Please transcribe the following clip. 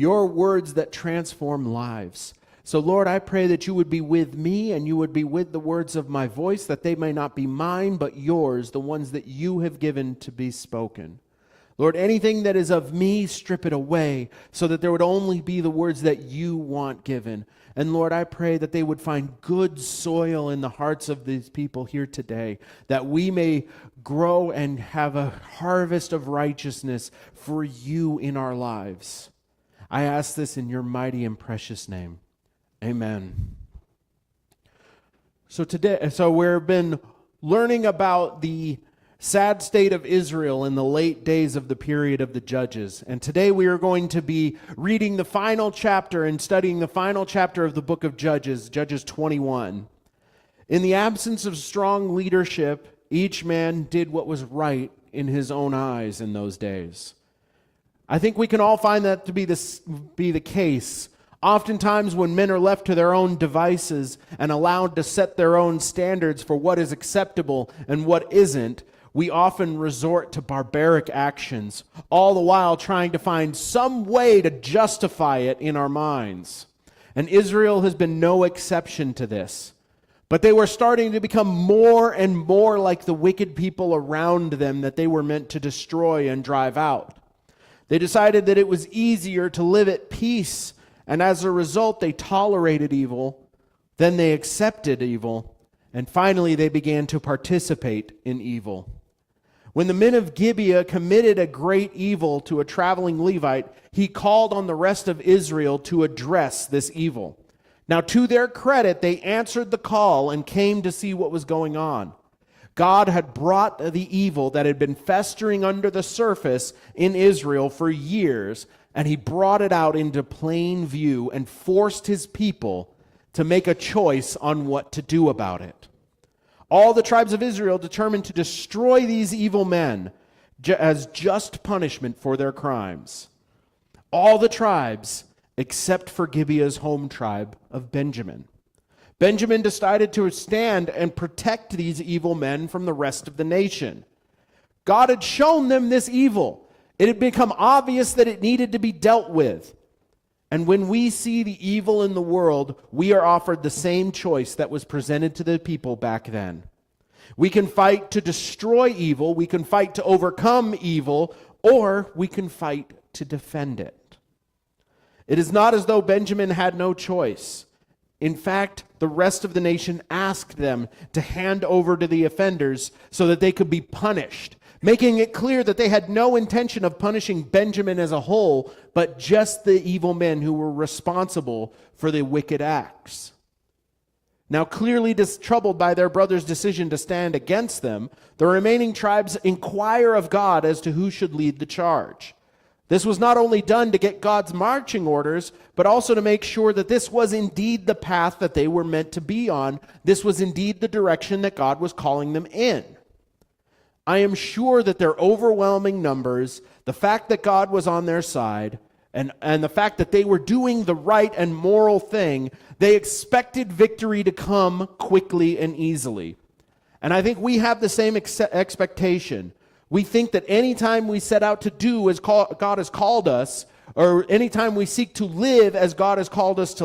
your words that transform lives. So Lord, I pray that you would be with me and you would be with the words of my voice, that they may not be mine, but yours, the ones that you have given to be spoken. Lord, anything that is of me, strip it away so that there would only be the words that you want given. And Lord, I pray that they would find good soil in the hearts of these people here today, that we may grow and have a harvest of righteousness for you in our lives. I ask this in your mighty and precious name. Amen. So we've been learning about the sad state of Israel in the late days of the period of the Judges. And today we are going to be reading the final chapter and studying the final chapter of the book of Judges, Judges 21. In the absence of strong leadership, each man did what was right in his own eyes in those days. I think we can all find that to be the case. Oftentimes when men are left to their own devices and allowed to set their own standards for what is acceptable and what isn't, we often resort to barbaric actions, all the while trying to find some way to justify it in our minds. And Israel has been no exception to this. But they were starting to become more and more like the wicked people around them that they were meant to destroy and drive out. They decided that it was easier to live at peace, and as a result, they tolerated evil, then they accepted evil, and finally they began to participate in evil. When the men of Gibeah committed a great evil to a traveling Levite, he called on the rest of Israel to address this evil. Now, to their credit, they answered the call and came to see what was going on. God had brought the evil that had been festering under the surface in Israel for years, and he brought it out into plain view and forced his people to make a choice on what to do about it. All the tribes of Israel determined to destroy these evil men as just punishment for their crimes. All the tribes except for Gibeah's home tribe of Benjamin. Benjamin decided to stand and protect these evil men from the rest of the nation. God had shown them this evil. It had become obvious that it needed to be dealt with. And when we see the evil in the world, we are offered the same choice that was presented to the people back then. We can fight to destroy evil, we can fight to overcome evil, or we can fight to defend it. It is not as though Benjamin had no choice. In fact, the rest of the nation asked them to hand over to the offenders so that they could be punished, making it clear that they had no intention of punishing Benjamin as a whole, but just the evil men who were responsible for the wicked acts. Now, clearly troubled by their brother's decision to stand against them, the remaining tribes inquire of God as to who should lead the charge. This was not only done to get God's marching orders, but also to make sure that this was indeed the path that they were meant to be on. This was indeed the direction that God was calling them in. I am sure that their overwhelming numbers, the fact that God was on their side, and the fact that they were doing the right and moral thing, they expected victory to come quickly and easily. And I think we have the same expectation. We think that anytime we set out to do as God has called us, or anytime we seek to live as God has called us to